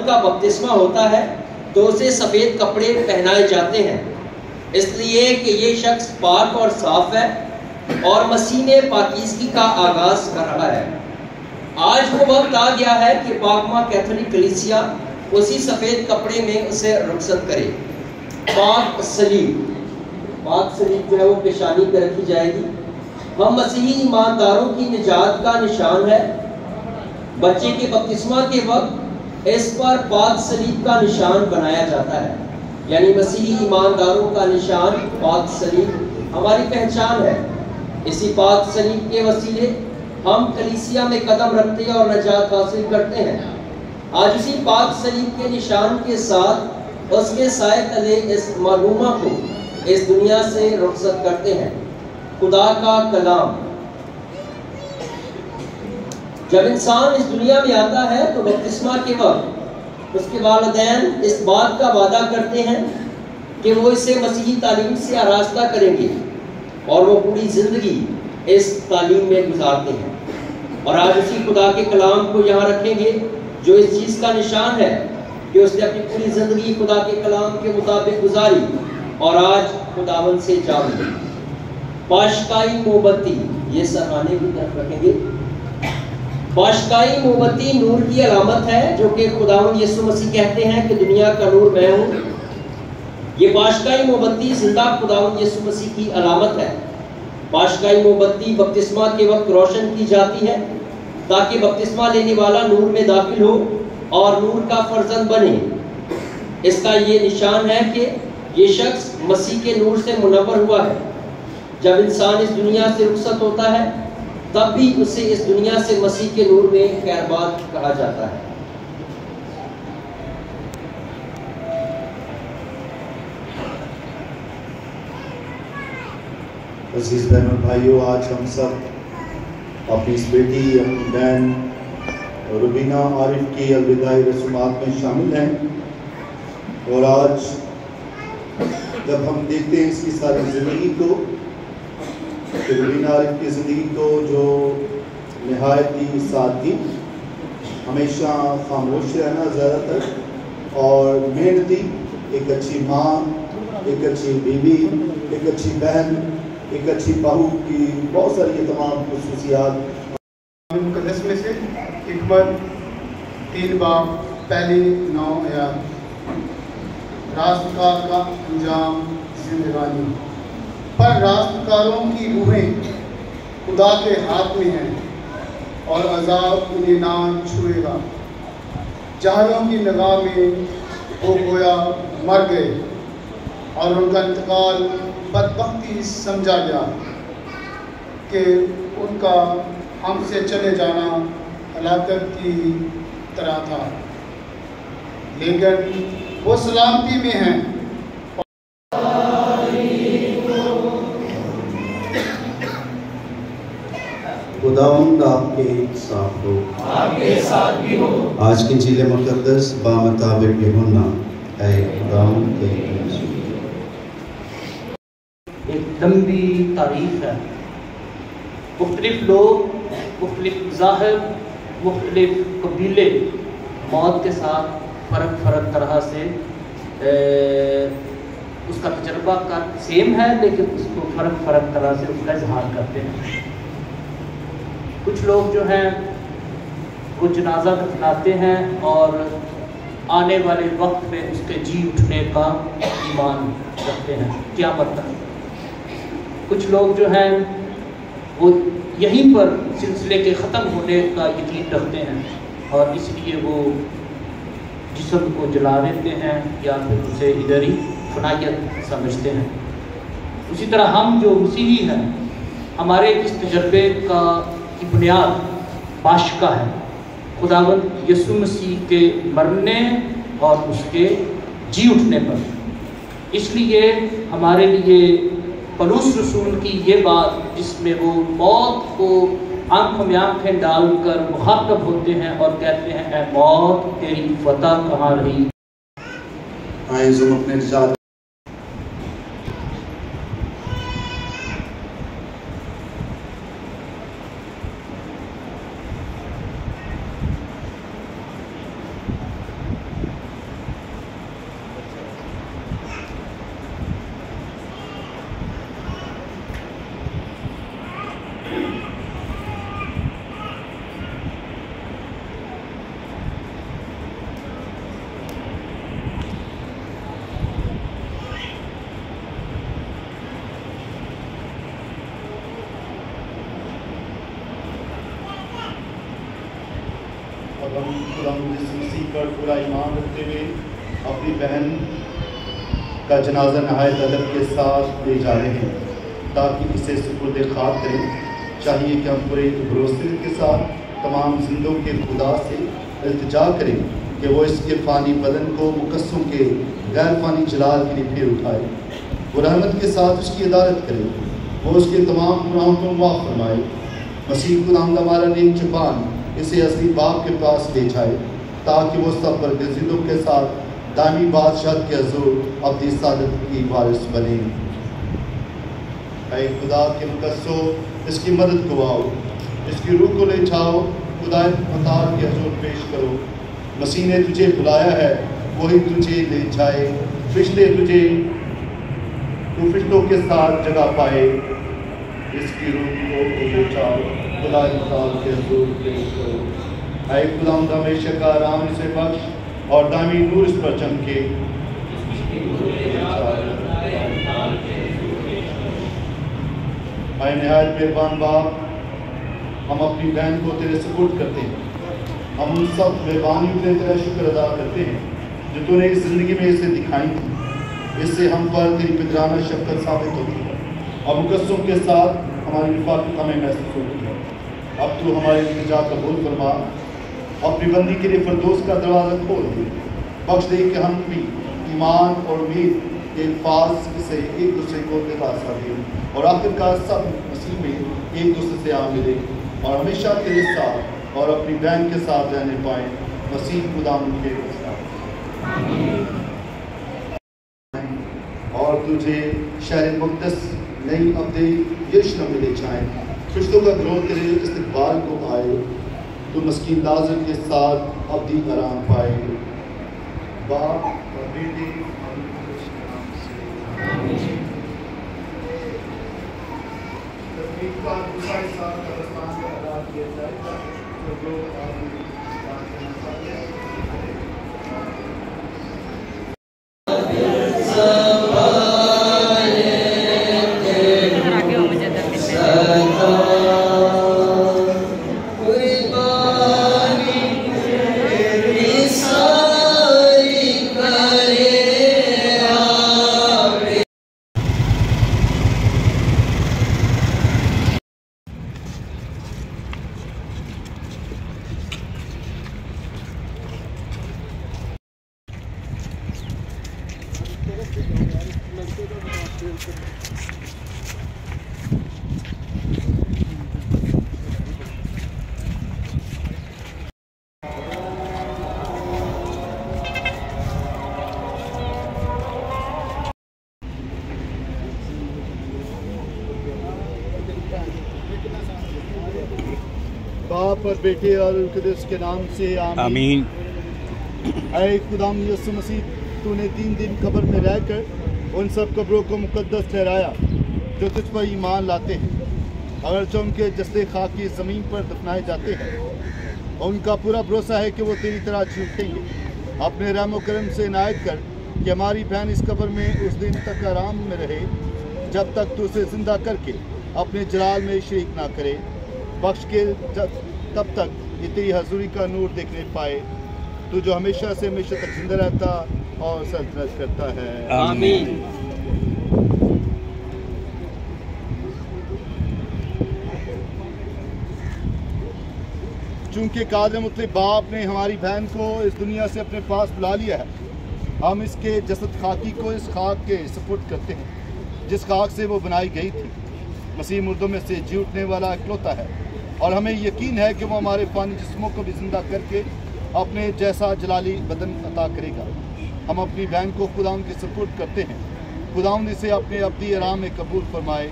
खुदावंद का बपतिस्मा होता है तो उसे सफ़ेद कपड़े पहनाए जाते हैं, इसलिए कि ये शख्स पाक और साफ है और मसीह ने पाकीज़गी का आगाज कर रहा है। आज वो वक्त आ गया है कि पाकमा कैथोलिक कलीसिया उसी सफ़ेद कपड़े में उसे रुखसत करे। पाक सलीब जो है वो पेशानी पे रखी जाएगी। हम मसीही ईमानदारों की निजात का निशान है। बच्चे के बपतिस्मा के वक्त इस पर पाक सलीब का निशान बनाया जाता है, यानी मसीही ईमानदारों का निशान पाक सलीब हमारी पहचान है। इसी पाक सलीब के वसीले हम कलीसिया में कदम रखते और नजात हासिल करते हैं। आज इसी पाक सलीब के निशान के साथ उसके साए तले इस मालूमा को इस दुनिया से रुखसत करते हैं। खुदा का कलाम जब इंसान इस दुनिया में आता है तो बपतिस्मा के वक्त उसके वालिदैन इस बात का वादा करते हैं कि वो इसे मसीही तालीम से आरास्ता करेंगे और वो पूरी ज़िंदगी इस तालीम में गुजारते हैं। और आज उसी खुदा के कलाम को यहाँ रखेंगे जो इस चीज़ का निशान है कि उसने अपनी पूरी ज़िंदगी खुदा के कलाम के मुताबिक गुजारी और आज खुदावन से जा मिली। पाशकाई मोमबत्ती, ये सरहाने की तरफ रखेंगे। पाशकाई मोमबत्ती नूर की अलामत है, जो कि खुदावन यीशु मसीह कहते हैं कि दुनिया का नूर मैं हूँ। ये पाशकाई मोमबत्ती जिंदा खुदावन यीशु मसीह की अलामत है। पाशकाई मोमबत्ती बपतिस्मा के वक्त रोशन की जाती है ताकि बपतिस्मा लेने वाला नूर में दाखिल हो और नूर का फर्जंद बने। इसका ये निशान है कि ये शख्स मसीह के नूर से मुनव्वर हुआ है। जब इंसान इस दुनिया से रुखसत होता है तब भी उसे इस दुनिया से मसीह के नूर में खैरबाद कहा जाता है। अजीज बहन और भाइयों, आज हम सब अपनी इस बेटी अपनी बहन रुबीना आरिफ की अलविदाई रस्मात में शामिल हैं। और आज जब हम देखते हैं इसकी सारी ज़िंदगी को, रुबीना आरिफ की ज़िंदगी को, जो नहायत ही सादगी, हमेशा खामोश रहना ज़्यादातर और मेहनती, एक अच्छी माँ, एक अच्छी बीवी, एक अच्छी बहन, एक अच्छी बहू की बहुत सारी ये तमाम खुसूसियात। मुक़द्दस में से हिकमत 3 बाब पहली 9 आयत। रास्तकार का अंजाम जिंदगानी, पर रास्तकारों की रूहें खुदा के हाथ में हैं और अजाब उन्हें ना छुएगा। जाहिलों की निगाह में वो गोया मर गए और उनका इंतकाल बदबख्ती समझा गया कि उनका हमसे चले जाना हलाकत की तरह था, लेकिन वो सलामती में हैं। खुदावंद आपके साथ हो, आपके साथ भी हो। आज की इंजील मुक़द्दस बामुताबिक यूहन्ना है खुदावंद के। एक लंबी तारीफ है। मुख्तलिफ लोग, मुख्तलिफ मज़ाहिब, मुख्तलिफ कबीले मौत के साथ फ़र्क तरह से उसका तजर्बा का सेम है, लेकिन उसको फ़र्क तरह से उसका इजहार करते हैं। कुछ लोग जो हैं वो जनाजा दफनाते हैं और आने वाले वक्त में उसके जी उठने का ईमान रखते हैं क़यामत तक। कुछ लोग जो हैं वो यहीं पर सिलसिले के ख़त्म होने का यकीन रखते हैं और इसलिए वो जिस्म को जला देते हैं या फिर उसे इधर ही फनायत समझते हैं। उसी तरह हम जो मसीही हैं, हमारे इस तजर्बे की बुनियाद पाशका है, खुदावंद यीशु मसीह के मरने और उसके जी उठने पर। इसलिए हमारे लिए पौलुस रसूल की ये बात, जिसमें वो मौत को आंखों में आंखें डालकर मुखातब होते हैं और कहते हैं, ऐ मौत तेरी फतह कहाँ रही। आए हम अपने निजात अब हम खुदा मसीह पर पूरा ईमान रखते हुए अपनी बहन का जनाजा नहायत अदब के साथ ले जा रहे हैं ताकि इसे सुपुर्द खाक करें। चाहिए कि हम पूरे भरोसे के साथ तमाम जिंदों के खुदा से इल्तिजा करें कि वो इसके फ़ानी बदन को मुकस्सों के गैर फ़ानी जलाल के लिए फिर उठाए, वो रहमत के साथ उसकी अदालत करे, वो उसके तमाम गुनाहों को माफ़ फरमाए। मसीह खुदावंद हमारा नेक जुबान इसे असली बाप के पास ले जाए ताकि वो सब पर गज़ीदों के साथ दामी बादशाह के हज़ूर अपनी सादत की वारिस बने। ऐ खुदा के मुकस्सो इसकी मदद को आओ, इसकी रूह को ले जाओ, खुदा मतार के हज़ूर पेश करो। मसीह ने तुझे बुलाया है, वही तुझे ले जाए, फिश्ते तुझे तू फिश्तों के साथ जगह पाए। इसकी रूह को ले जाओ, खुदा मतार के हज़ूर पेश करो। ऐ खुदा हमेशा का आराम इसे बख्श और दामी नूर इस पर चमके। ऐ निहायत मेहरबान बाप, हम अपनी बहन को तेरे सपोर्ट करते हैं। हम उन सब मेहरबानियों के तेरा शुक्र अदा करते हैं जो तूने इस ज़िंदगी में इसे दिखाई थी। इससे हम पर तेरी पितराना शफ़क़त साबित होती है और मुकस्सों के साथ हमारी रिफ़ाक़त हमें महसूस होती है। अब तू हमारी इल्तिजा कबूल फरमा, अपनी बंदी के लिए फ़िरदौस का दरवाज़ा खोल दे, बख्श दे कि हम भी ईमान और उम्मीद के अल्फाज से एक दूसरे को दिलासा दें और आखिरकार सब मसीह में एक दूसरे से आ मिले और हमेशा तेरे साथ और अपनी बहन के साथ रहने पाए। मसीह खुदा के और तुझे शहर मुक़द्दस नई अब्दे यरूशलेम में ले जाएँ। फरिश्तों का गिरोह तेरे इस्तकबाल को आए, तो मस्कीन लाज़र के साथ अब्दी आराम पाए। बाप और बेटे का दूसरा हिस्सा कब्रिस्तान में अदा किया जाएगा। जो बाप और बेटे और कुदस के नाम से आमीन। ऐ खुदाम यीशु मसीह, तूने 3 दिन कब्र में रहकर उन सब कब्रों को मुकद्दस ठहराया जो तुझ पर ईमान लाते हैं। अगर जो उनके जस्ते खाकी ज़मीन पर दफनाए जाते हैं, उनका पूरा भरोसा है कि वो तेरी तरह जी उठेंगे। अपने रहम व करम से इनायत कर कि हमारी बहन इस कब्र में उस दिन तक आराम में रहे जब तक तू उसे ज़िंदा करके अपने जलाल में शरीक ना करे। बख्श के तब तक ये तेरी हजूरी का नूर देखने पाए, तू जो हमेशा से हमेशा तक जिंदा रहता और सल्तनत करता है। आमीन। चूँकि कादिर मुतलब बाप ने हमारी बहन को इस दुनिया से अपने पास बुला लिया है, हम इसके जसद खाकी को इस खाक के सपुर्द करते हैं जिस खाक से वो बनाई गई थी। मसीह मुर्दों में से जी उठने वाला इकलौता है और हमें यकीन है कि वो हमारे फ़ानी जिस्मों को भी ज़िंदा करके अपने जैसा जलाली बदन अता करेगा। हम अपनी बहन को खुदावंद की सपुर्द करते हैं। खुदावंद इसे अपने अब्दी आराम में कबूल फरमाए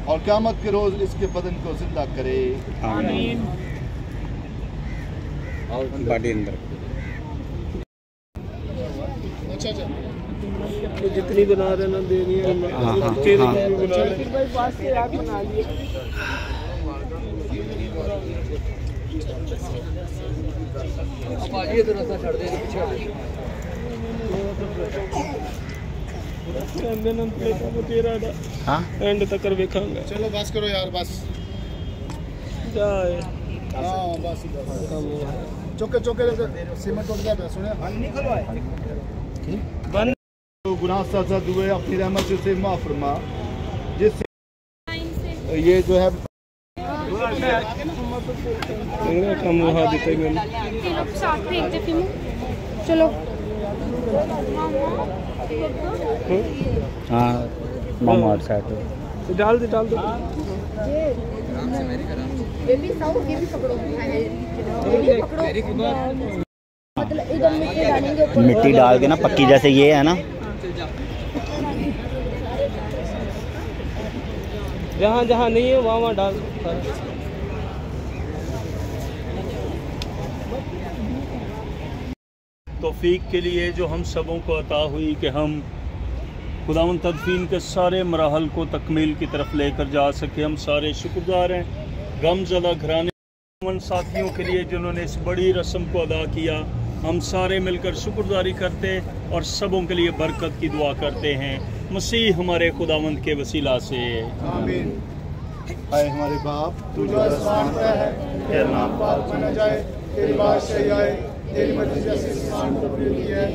और क़यामत के रोज़ इसके बदन को ज़िंदा करे। आमीन। तो जितनी बना रहे ना देनी है बना लिए। एंड तक वेखांगा। चलो बस करो यार, बस जाए। हाँ बस चौके चौके सीमेंट उठ गया सुने बंद गुनाह साज़द हुए अपनी रहमत से उसे माफ़ फरमा, जिससे ये जो है कम वहाँ देते हैं। चलो हाँ मामा साथ डाल दे मिट्टी डाल के ना पक्की जैसे ये है ना, जहाँ जहाँ नहीं है वहाँ डाल। तौफीक के लिए जो हम सबों को अता हुई कि हम खुदावंद तदफीन के सारे मराहल को तकमील की तरफ लेकर जा सके। हम सारे शुक्रगुज़ार हैं गमज़दा घराने उन साथियों के लिए जिन्होंने इस बड़ी रस्म को अदा किया। हम सारे मिलकर शुक्रगुज़ारी करते और सबों के लिए बरकत की दुआ करते हैं मसीह हमारे खुदावंद के वसीला से आमीन। आए हमारे बाप तू जो आसमान में है, तेरा नाम पाक माना जाए, तेरी बादशाही आए, तेरी मर्जी जैसे आसमान पर भी है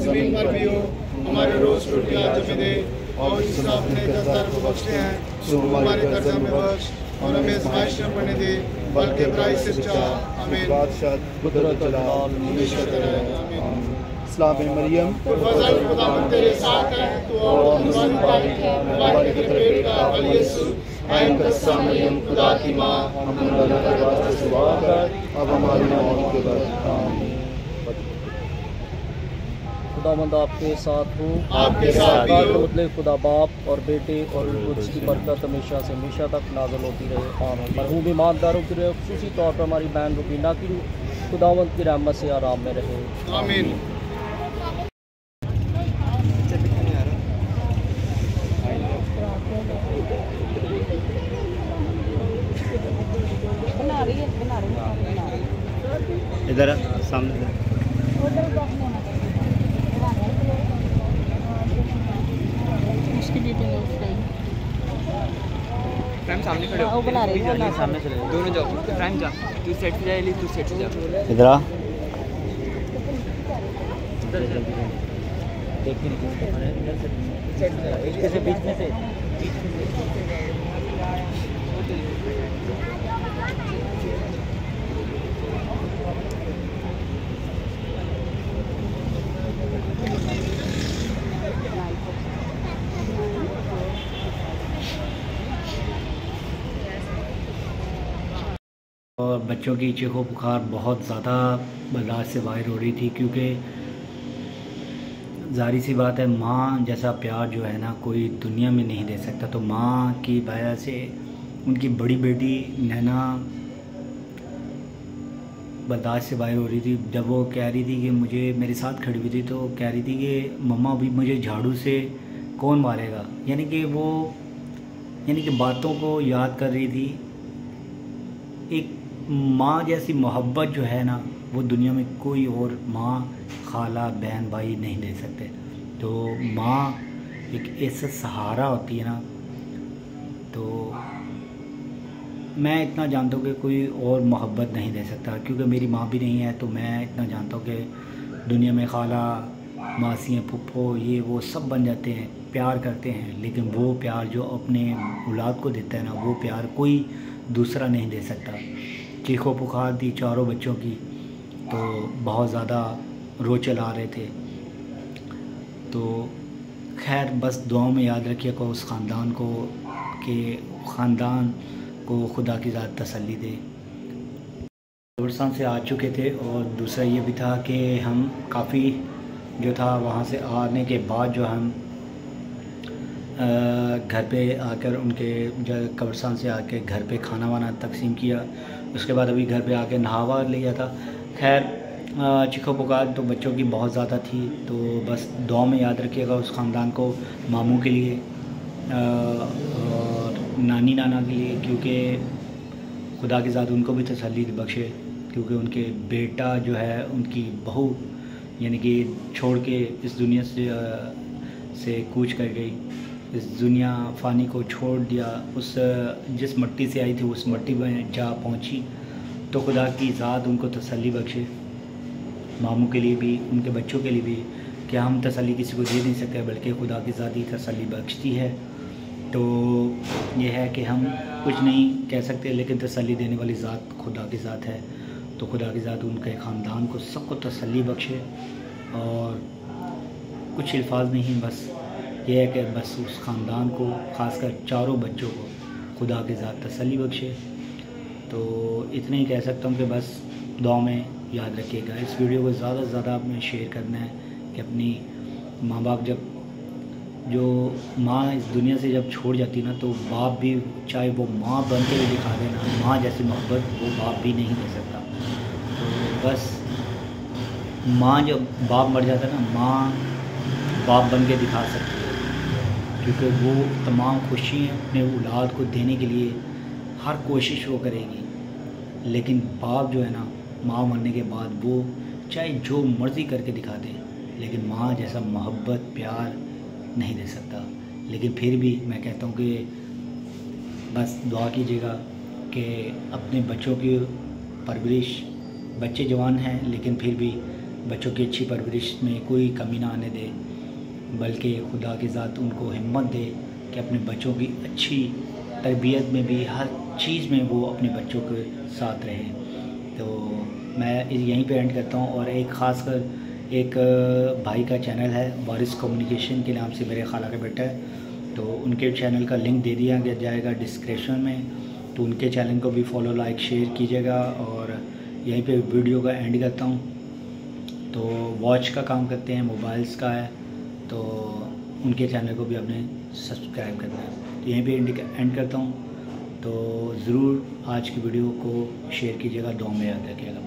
ज़मीन पर भी हो। हमारे रोज़ रोटी आज हमें दे और जिससे अपने कर्जदार को बख्शते हैं तो हमारे कर्जा में बख्श और हमें आज़माइश में पड़ने दे बल्कि बुराई से बचा। आमीन। बादशाह कुदरत जलाल हमेशा तेरा है। आमीन। इस्लाम मरियम फज़ल खुदावंद तेरे साथ है, तो हमारे पेट का फल यीशु ऐ मुक़द्दस मरियम खुदा की माँ, हम अल्लाह के वास्ते दुआ कर अब हमारी मौत के वक्त आमीन। खुदावंद आपके साथ हो, आपके साथ भी हो। मतलब खुदा बाप और बेटे और उसकी बरकत हमेशा से हमेशा तक नाज़िल होती रहे। आमीन। मरहूम ईमानदारों की रहे, खुसूसी तौर पर हमारी बहन रुबीना की खुदावंद की रहमत से आराम में रहे। आमीन। इधर सामने सामने खड़े हो, बना रही है सामने चले दोनों जाओ, फ्रैंक जा, तू सेट से जा, तू सेट से जा। इधर आ देखिए बीच में से और बच्चों की चीखों पुकार बहुत ज़्यादा बर्दाश्त से बाहर हो रही थी, क्योंकि ज़ाहिर सी बात है माँ जैसा प्यार जो है ना कोई दुनिया में नहीं दे सकता। तो माँ की वजह से उनकी बड़ी बेटी नैना बर्दाश्त से बाहर हो रही थी। जब वो कह रही थी कि मुझे मेरे साथ खड़ी हुई थी तो कह रही थी कि मम्मा अभी मुझे झाड़ू से कौन मारेगा, यानी कि बातों को याद कर रही थी। एक माँ जैसी मोहब्बत जो है ना वो दुनिया में कोई और माँ, खाला, बहन, भाई नहीं दे सकते। तो माँ एक ऐसा सहारा होती है ना, तो मैं इतना जानता हूँ कि कोई और मोहब्बत नहीं दे सकता, क्योंकि मेरी माँ भी नहीं है। तो मैं इतना जानता हूँ कि दुनिया में खाला, मासियाँ, फुप्पो, ये वो सब बन जाते हैं, प्यार करते हैं, लेकिन वो प्यार जो अपने औलाद को देता है ना वो प्यार कोई दूसरा नहीं दे सकता। चीखों पुकार थी चारों बच्चों की, तो बहुत ज़्यादा रो चला रहे थे। तो खैर बस दुआओं में याद रखिएगा उस ख़ानदान को कि ख़ानदान को खुदा की ज़ात तसल्ली दे। कब्रिस्तान से आ चुके थे, और दूसरा ये भी था कि हम काफ़ी जो था वहाँ से आने के बाद जो हम घर पे आकर उनके कब्रिस्तान से आके घर पे खाना वाना तकसीम किया। उसके बाद अभी घर पे आके नहावा लिया था। खैर चीखों पुकार तो बच्चों की बहुत ज़्यादा थी, तो बस दुआ में याद रखिएगा उस ख़ानदान को, मामू के लिए और नानी नाना के लिए, क्योंकि खुदा की ज़ात उनको भी तसल्ली बख्शे, क्योंकि उनके बेटा जो है उनकी बहू यानी कि छोड़ के इस दुनिया से कूच कर गई, इस दुनिया फ़ानी को छोड़ दिया, उस जिस मिट्टी से आई थी उस मिट्टी में जा पहुंची। तो खुदा की ज़ात उनको तसल्ली बख्शे, मामू के लिए भी, उनके बच्चों के लिए भी। कि हम तसल्ली किसी को दे नहीं सकते, बल्कि खुदा की ज़ात ही तसल्ली बख्शती है। तो ये है कि हम कुछ नहीं कह सकते, लेकिन तसल्ली देने वाली ज़ात खुदा की ज़ात है। तो खुदा की ज़ात उनके ख़ानदान को सबको तसल्ली बख्शे। और कुछ अल्फाज नहीं, बस ये है कि बस उस ख़ानदान को, ख़ासकर चारों बच्चों को खुदा की ज़ात तसल्ली बख्शे। तो इतना ही कह सकता हूँ कि बस दुआ में याद रखिएगा। इस वीडियो को ज़्यादा से ज़्यादा आपने शेयर करना है कि अपनी माँ बाप, जब जो माँ इस दुनिया से जब छोड़ जाती है ना, तो बाप भी, चाहे वो माँ बन के भी दिखा देना, माँ जैसी मोहब्बत वो बाप भी नहीं दे सकता। तो बस माँ, जब बाप मर जाता है ना, माँ बाप बन के दिखा सकती है, क्योंकि वो तमाम खुशी अपने औलाद को देने के लिए हर कोशिश वो करेगी। लेकिन बाप जो है ना, माँ मरने के बाद वो चाहे जो मर्ज़ी करके दिखा दे, लेकिन माँ जैसा मोहब्बत प्यार नहीं दे सकता। लेकिन फिर भी मैं कहता हूँ कि बस दुआ कीजिएगा कि अपने बच्चों की परवरिश, बच्चे जवान हैं लेकिन फिर भी बच्चों की अच्छी परवरिश में कोई कमी ना आने दे, बल्कि खुदा की ज़ात उनको हिम्मत दे कि अपने बच्चों की अच्छी तरबियत में भी, हर चीज़ में वो अपने बच्चों के साथ रहें। तो मैं यहीं पे एंड करता हूँ। और एक ख़ासकर एक भाई का चैनल है, वारिस कम्युनिकेशन के नाम से, मेरे खाला का बेटा है, तो उनके चैनल का लिंक दे दिया जाएगा डिस्क्रिप्शन में। तो उनके चैनल को भी फॉलो, लाइक, शेयर कीजिएगा। और यहीं पे वीडियो का एंड करता हूँ। तो वॉच का काम करते हैं, मोबाइल्स का है, तो उनके चैनल को भी आपने सब्सक्राइब करना है। तो यहीं पे एंड करता हूँ। तो ज़रूर आज की वीडियो को शेयर कीजिएगा, दुआ में याद रखिएगा।